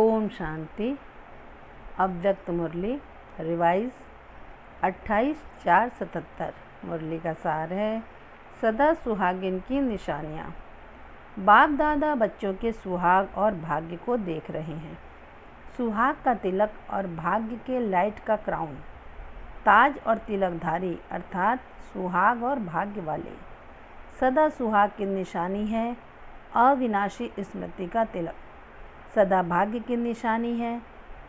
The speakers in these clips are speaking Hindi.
ओम शांति। अव्यक्त मुरली रिवाइज 28/4/77। मुरली का सार है, सदा सुहागिन की निशानियाँ। बाप दादा बच्चों के सुहाग और भाग्य को देख रहे हैं। सुहाग का तिलक और भाग्य के लाइट का क्राउन। ताज और तिलकधारी अर्थात सुहाग और भाग्य वाले। सदा सुहाग की निशानी है अविनाशी स्मृति का तिलक। सदा भाग्य की निशानी है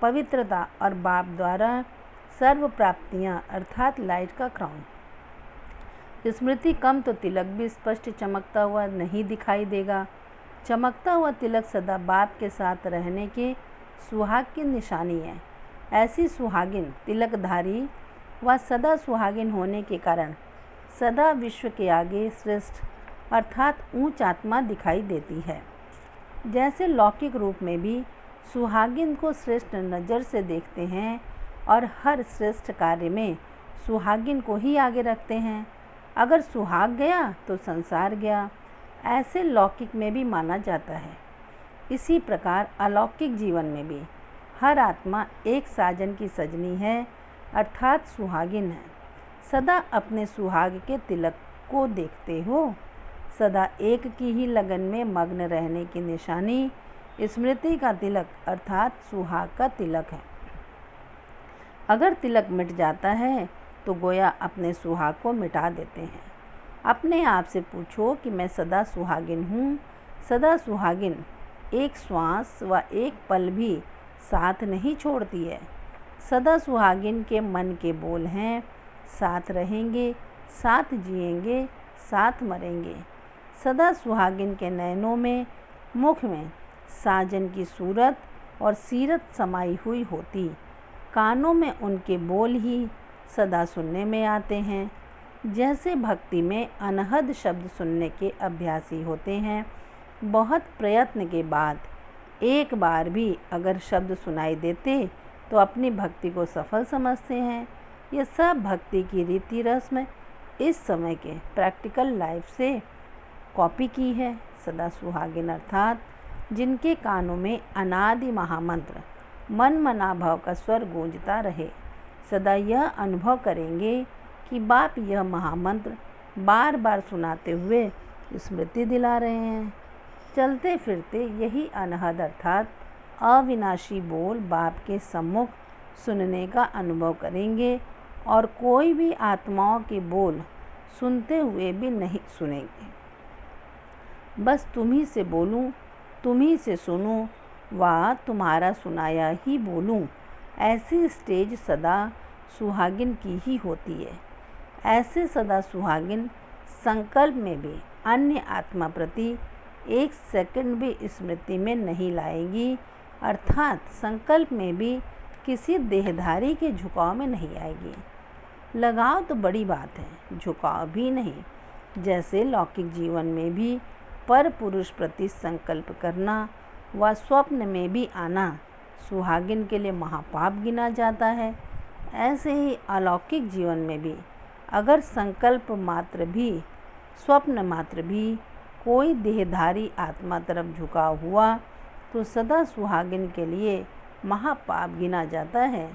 पवित्रता और बाप द्वारा सर्व प्राप्तियाँ अर्थात लाइट का क्राउन। स्मृति कम तो तिलक भी स्पष्ट चमकता हुआ नहीं दिखाई देगा। चमकता हुआ तिलक सदा बाप के साथ रहने के सुहाग की निशानी है। ऐसी सुहागिन तिलकधारी व सदा सुहागिन होने के कारण सदा विश्व के आगे श्रेष्ठ अर्थात ऊंच आत्मा दिखाई देती है। जैसे लौकिक रूप में भी सुहागिन को श्रेष्ठ नज़र से देखते हैं और हर श्रेष्ठ कार्य में सुहागिन को ही आगे रखते हैं। अगर सुहाग गया तो संसार गया, ऐसे लौकिक में भी माना जाता है। इसी प्रकार अलौकिक जीवन में भी हर आत्मा एक साजन की सजनी है अर्थात सुहागिन है। सदा अपने सुहाग के तिलक को देखते हो। सदा एक की ही लगन में मग्न रहने की निशानी स्मृति का तिलक अर्थात सुहाग का तिलक है। अगर तिलक मिट जाता है तो गोया अपने सुहाग को मिटा देते हैं। अपने आप से पूछो कि मैं सदा सुहागिन हूँ। सदा सुहागिन एक श्वास व एक पल भी साथ नहीं छोड़ती है। सदा सुहागिन के मन के बोल हैं, साथ रहेंगे, साथ जिएंगे, साथ मरेंगे। सदा सुहागिन के नयनों में, मुख में साजन की सूरत और सीरत समाई हुई होती। कानों में उनके बोल ही सदा सुनने में आते हैं। जैसे भक्ति में अनहद शब्द सुनने के अभ्यासी होते हैं। बहुत प्रयत्न के बाद एक बार भी अगर शब्द सुनाई देते तो अपनी भक्ति को सफल समझते हैं। ये सब भक्ति की रीति रस्म इस समय के प्रैक्टिकल लाइफ से कॉपी की है। सदा सुहागिन अर्थात जिनके कानों में अनादि महामंत्र मन मनाभव का स्वर गूंजता रहे, सदा यह अनुभव करेंगे कि बाप यह महामंत्र बार बार सुनाते हुए स्मृति दिला रहे हैं। चलते फिरते यही अनहद अर्थात अविनाशी बोल बाप के सम्मुख सुनने का अनुभव करेंगे और कोई भी आत्माओं के बोल सुनते हुए भी नहीं सुनेंगे। बस तुम्ही से बोलूं, तुम्ही से सुनूं व तुम्हारा सुनाया ही बोलूं, ऐसी स्टेज सदा सुहागिन की ही होती है। ऐसे सदा सुहागिन संकल्प में भी अन्य आत्मा प्रति एक सेकंड भी स्मृति में नहीं लाएगी अर्थात संकल्प में भी किसी देहधारी के झुकाव में नहीं आएगी। लगाव तो बड़ी बात है, झुकाव भी नहीं। जैसे लौकिक जीवन में भी पर पुरुष प्रति संकल्प करना व स्वप्न में भी आना सुहागिन के लिए महापाप गिना जाता है, ऐसे ही अलौकिक जीवन में भी अगर संकल्प मात्र भी, स्वप्न मात्र भी कोई देहधारी आत्मा तरफ झुकाव हुआ तो सदा सुहागिन के लिए महापाप गिना जाता है।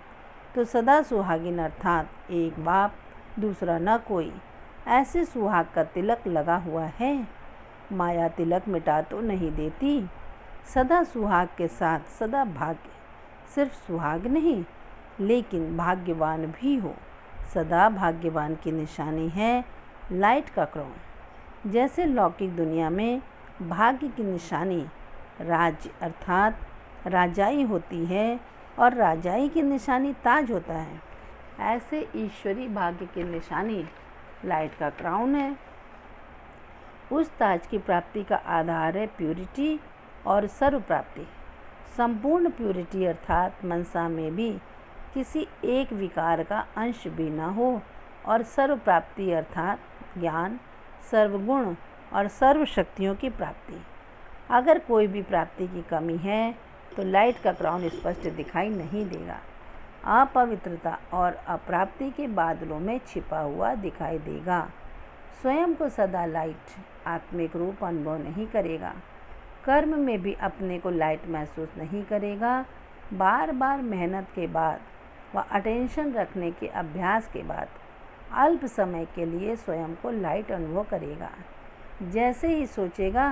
तो सदा सुहागिन अर्थात एक बाप दूसरा न कोई, ऐसे सुहाग का तिलक लगा हुआ है। माया तिलक मिटा तो नहीं देती। सदा सुहाग के साथ सदा भाग्य, सिर्फ सुहाग नहीं लेकिन भाग्यवान भी हो। सदा भाग्यवान की निशानी है लाइट का क्राउन। जैसे लौकिक दुनिया में भाग्य की निशानी राज्य अर्थात राजाई होती है और राजाई की निशानी ताज होता है, ऐसे ईश्वरी भाग्य की निशानी लाइट का क्राउन है। उस ताज की प्राप्ति का आधार है प्यूरिटी और सर्व प्राप्ति। संपूर्ण प्यूरिटी अर्थात मनसा में भी किसी एक विकार का अंश भी न हो और सर्व प्राप्ति अर्थात ज्ञान, सर्वगुण और सर्व शक्तियों की प्राप्ति। अगर कोई भी प्राप्ति की कमी है तो लाइट का क्राउन स्पष्ट दिखाई नहीं देगा। अपवित्रता और अप्राप्ति के बादलों में छिपा हुआ दिखाई देगा। स्वयं को सदा लाइट आत्मिक रूप अनुभव नहीं करेगा। कर्म में भी अपने को लाइट महसूस नहीं करेगा। बार बार मेहनत के बाद व अटेंशन रखने के अभ्यास के बाद अल्प समय के लिए स्वयं को लाइट अनुभव करेगा। जैसे ही सोचेगा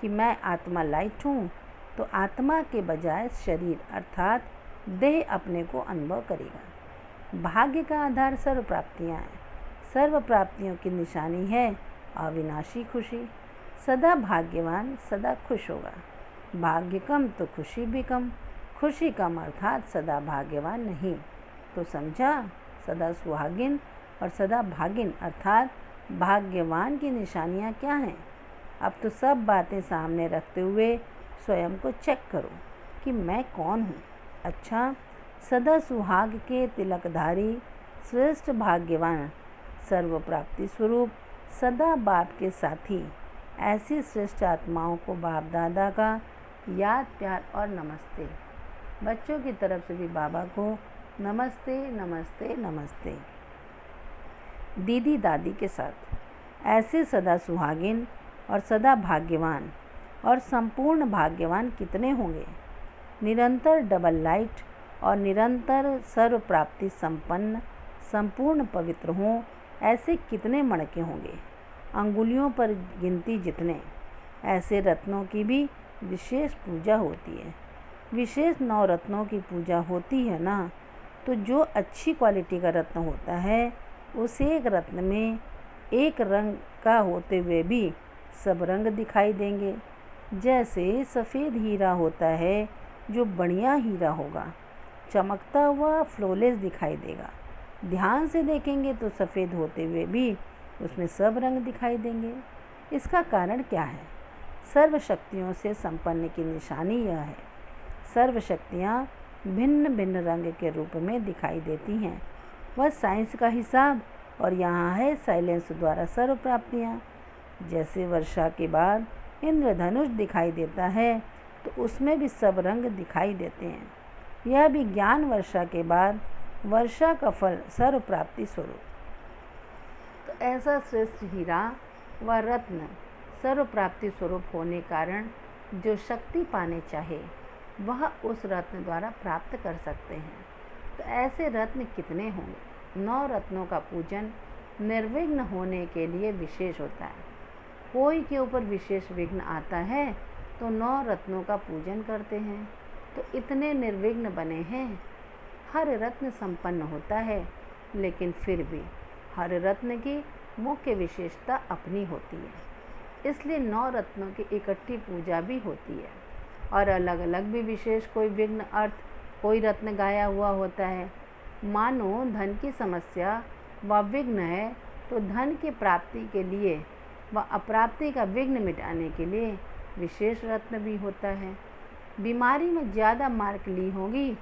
कि मैं आत्मा लाइट हूँ, तो आत्मा के बजाय शरीर अर्थात देह अपने को अनुभव करेगा। भाग्य का आधार सर्व प्राप्तियाँ हैं। सर्व प्राप्तियों की निशानी है अविनाशी खुशी। सदा भाग्यवान सदा खुश होगा। भाग्य कम तो खुशी भी कम। खुशी कम अर्थात सदा भाग्यवान नहीं। तो समझा, सदा सुहागिन और सदा भागिन अर्थात भाग्यवान की निशानियाँ क्या हैं। अब तो सब बातें सामने रखते हुए स्वयं को चेक करो कि मैं कौन हूँ। अच्छा, सदा सुहाग के तिलकधारी श्रेष्ठ भाग्यवान सर्व प्राप्ति स्वरूप सदा बाप के साथी ऐसी श्रेष्ठ आत्माओं को बाप दादा का याद प्यार और नमस्ते। बच्चों की तरफ से भी बाबा को नमस्ते नमस्ते नमस्ते। दीदी दादी के साथ ऐसे सदा सुहागिन और सदा भाग्यवान और संपूर्ण भाग्यवान कितने होंगे। निरंतर डबल लाइट और निरंतर सर्व प्राप्ति संपन्न संपूर्ण पवित्र हों ऐसे कितने मणके होंगे। अंगुलियों पर गिनती जितने। ऐसे रत्नों की भी विशेष पूजा होती है। विशेष 9 रत्नों की पूजा होती है ना। तो जो अच्छी क्वालिटी का रत्न होता है उस एक रत्न में एक रंग का होते हुए भी सब रंग दिखाई देंगे। जैसे सफ़ेद हीरा होता है जो बढ़िया हीरा होगा, चमकता हुआ फ्लॉलेस दिखाई देगा। ध्यान से देखेंगे तो सफ़ेद होते हुए भी उसमें सब रंग दिखाई देंगे। इसका कारण क्या है? सर्व शक्तियों से संपन्न की निशानी यह है। सर्व शक्तियाँ भिन्न भिन्न रंग के रूप में दिखाई देती हैं। वह साइंस का हिसाब और यहाँ है साइलेंस द्वारा सर्व प्राप्तियाँ। जैसे वर्षा के बाद इंद्रधनुष दिखाई देता है तो उसमें भी सब रंग दिखाई देते हैं। यह भी ज्ञान वर्षा के बाद वर्षा का फल सर्व प्राप्ति स्वरूप। तो ऐसा श्रेष्ठ हीरा व रत्न सर्व प्राप्ति स्वरूप होने कारण जो शक्ति पाने चाहे वह उस रत्न द्वारा प्राप्त कर सकते हैं। तो ऐसे रत्न कितने होंगे। 9 रत्नों का पूजन निर्विघ्न होने के लिए विशेष होता है। कोई के ऊपर विशेष विघ्न आता है तो 9 रत्नों का पूजन करते हैं, तो इतने निर्विघ्न बने हैं। हर रत्न संपन्न होता है, लेकिन फिर भी हर रत्न की मुख्य विशेषता अपनी होती है। इसलिए 9 रत्नों की इकट्ठी पूजा भी होती है और अलग अलग भी विशेष कोई विघ्न अर्थ कोई रत्न गाया हुआ होता है। मानो धन की समस्या व विघ्न है तो धन की प्राप्ति के लिए व अप्राप्ति का विघ्न मिटाने के लिए विशेष रत्न भी होता है। बीमारी में ज़्यादा मार्क ली होगी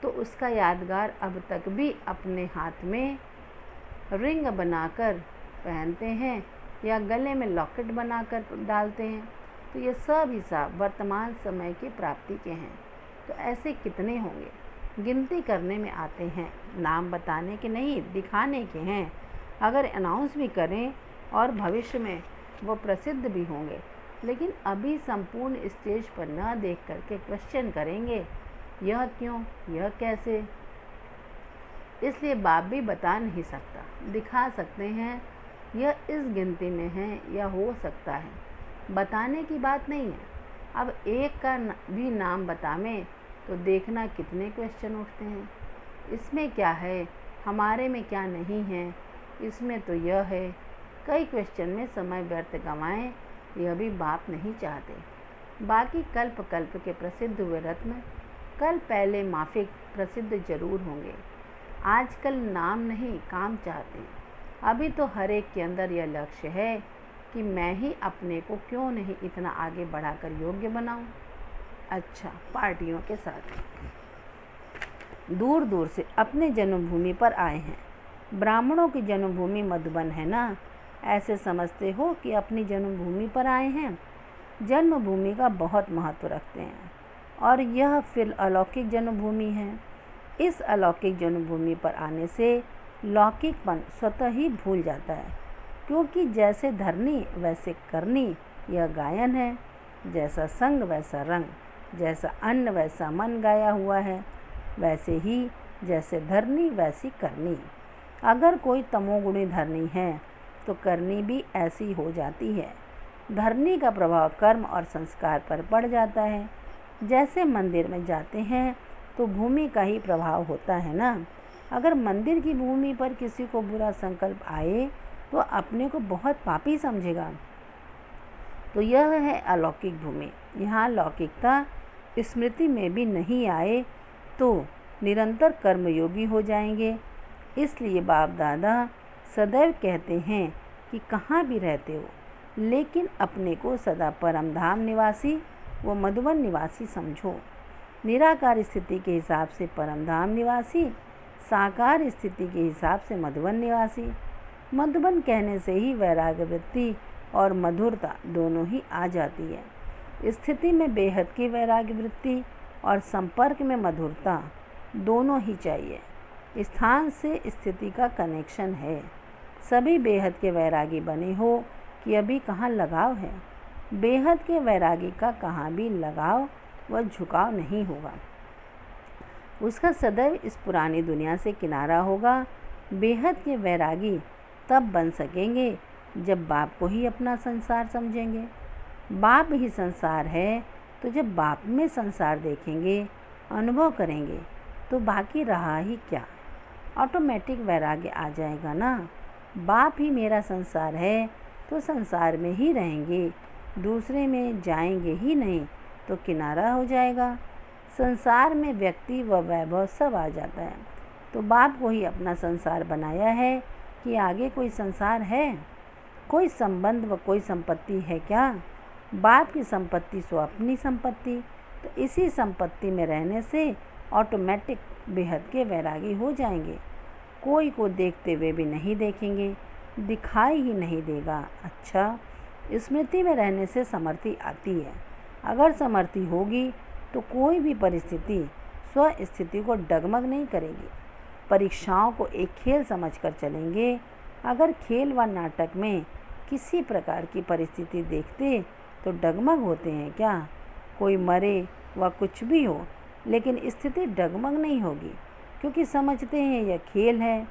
तो उसका यादगार अब तक भी अपने हाथ में रिंग बनाकर पहनते हैं या गले में लॉकेट बनाकर डालते हैं। तो ये सब हिसाब वर्तमान समय की प्राप्ति के हैं। तो ऐसे कितने होंगे, गिनती करने में आते हैं। नाम बताने के नहीं, दिखाने के हैं। अगर अनाउंस भी करें और भविष्य में वो प्रसिद्ध भी होंगे, लेकिन अभी संपूर्ण स्टेज पर न देख करके क्वेश्चन करेंगे, यह क्यों, यह कैसे। इसलिए बाप भी बता नहीं सकता, दिखा सकते हैं यह इस गिनती में है या हो सकता है, बताने की बात नहीं है। अब एक का भी नाम बतावें तो देखना कितने क्वेश्चन उठते हैं। इसमें क्या है, हमारे में क्या नहीं है, इसमें तो यह है। कई क्वेश्चन में समय व्यर्थ गंवाएं, यह भी बाप नहीं चाहते। बाकी कल्प कल्प के प्रसिद्ध हुए रत्न कल पहले माफिक प्रसिद्ध जरूर होंगे। आजकल नाम नहीं काम चाहते हैं। अभी तो हर एक के अंदर यह लक्ष्य है कि मैं ही अपने को क्यों नहीं इतना आगे बढ़ाकर योग्य बनाऊं। अच्छा, पार्टियों के साथ दूर दूर से अपने जन्मभूमि पर आए हैं। ब्राह्मणों की जन्मभूमि मधुबन है ना, ऐसे समझते हो कि अपनी जन्मभूमि पर आए हैं। जन्मभूमि का बहुत महत्व रखते हैं और यह फिर अलौकिक जन्मभूमि है। इस अलौकिक जन्मभूमि पर आने से लौकिकपन स्वतः ही भूल जाता है, क्योंकि जैसे धरनी वैसे करनी यह गायन है। जैसा संग वैसा रंग, जैसा अन्न वैसा मन गाया हुआ है, वैसे ही जैसे धरनी वैसी करनी। अगर कोई तमोगुणी धरनी है तो करनी भी ऐसी हो जाती है। धरनी का प्रभाव कर्म और संस्कार पर पड़ जाता है। जैसे मंदिर में जाते हैं तो भूमि का ही प्रभाव होता है ना। अगर मंदिर की भूमि पर किसी को बुरा संकल्प आए तो अपने को बहुत पापी समझेगा। तो यह है अलौकिक भूमि। यहाँ लौकिकता स्मृति में भी नहीं आए तो निरंतर कर्मयोगी हो जाएंगे। इसलिए बाप दादा सदैव कहते हैं कि कहाँ भी रहते हो, लेकिन अपने को सदा परम धाम निवासी व मधुबन निवासी समझो। निराकार स्थिति के हिसाब से परम धाम निवासी, साकार स्थिति के हिसाब से मधुबन निवासी। मधुबन कहने से ही वैराग्य वृत्ति और मधुरता दोनों ही आ जाती है। स्थिति में बेहद की वैराग्य वृत्ति और संपर्क में मधुरता दोनों ही चाहिए। स्थान से स्थिति का कनेक्शन है। सभी बेहद के वैरागी बने हो कि अभी कहाँ लगाव है। बेहद के वैरागी का कहाँ भी लगाव व झुकाव नहीं होगा। उसका सदैव इस पुरानी दुनिया से किनारा होगा। बेहद के वैरागी तब बन सकेंगे जब बाप को ही अपना संसार समझेंगे। बाप ही संसार है, तो जब बाप में संसार देखेंगे, अनुभव करेंगे, तो बाकी रहा ही क्या। ऑटोमेटिक वैराग्य आ जाएगा ना। बाप ही मेरा संसार है तो संसार में ही रहेंगे, दूसरे में जाएंगे ही नहीं, तो किनारा हो जाएगा। संसार में व्यक्ति व वैभव सब आ जाता है। तो बाप को ही अपना संसार बनाया है कि आगे कोई संसार है, कोई संबंध व कोई संपत्ति है क्या। बाप की संपत्ति सो अपनी संपत्ति। तो इसी संपत्ति में रहने से ऑटोमेटिक बेहद के वैरागी हो जाएंगे। कोई को देखते हुए भी नहीं देखेंगे, दिखाई ही नहीं देगा। अच्छा, स्मृति में रहने से समर्थि आती है। अगर समर्थि होगी तो कोई भी परिस्थिति स्व स्थिति को डगमग नहीं करेगी। परीक्षाओं को एक खेल समझकर चलेंगे। अगर खेल व नाटक में किसी प्रकार की परिस्थिति देखते तो डगमग होते हैं क्या। कोई मरे व कुछ भी हो, लेकिन स्थिति डगमग नहीं होगी, क्योंकि समझते हैं यह खेल है।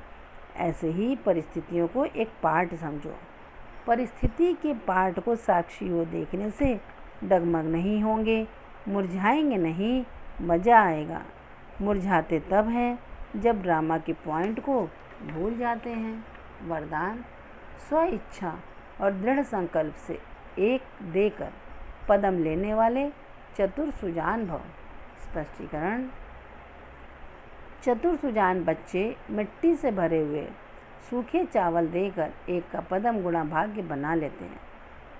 ऐसे ही परिस्थितियों को एक पार्ट समझो। परिस्थिति के पार्ट को साक्षी हो देखने से डगमग नहीं होंगे, मुरझाएंगे नहीं, मज़ा आएगा। मुरझाते तब हैं जब ड्रामा के पॉइंट को भूल जाते हैं। वरदान: स्व इच्छा और दृढ़ संकल्प से एक देकर पदम लेने वाले चतुर सुजान भव। स्पष्टीकरण: चतुर सुजान बच्चे मिट्टी से भरे हुए सूखे चावल देकर एक का पदम गुणा भाग्य बना लेते हैं।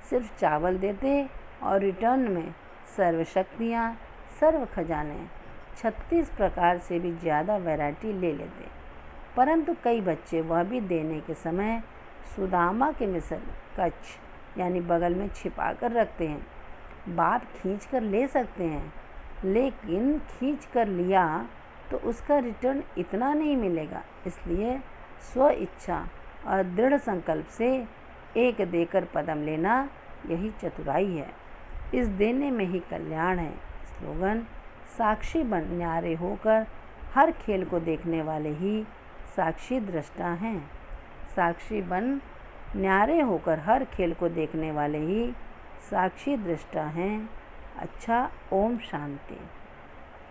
सिर्फ चावल देते और रिटर्न में सर्व शक्तियाँ, सर्व खजाने, 36 प्रकार से भी ज़्यादा वैरायटी ले लेते। परंतु कई बच्चे वह भी देने के समय सुदामा के मिसल कच्छ यानी बगल में छिपा कर रखते हैं। बाप खींच कर ले सकते हैं, लेकिन खींच कर लिया तो उसका रिटर्न इतना नहीं मिलेगा। इसलिए स्व इच्छा और दृढ़ संकल्प से एक देकर पदम लेना यही चतुराई है। इस देने में ही कल्याण है। स्लोगन: साक्षी बन न्यारे होकर हर खेल को देखने वाले ही साक्षी दृष्टा हैं। साक्षी बन न्यारे होकर हर खेल को देखने वाले ही साक्षी दृष्टा हैं। अच्छा, ओम शांति।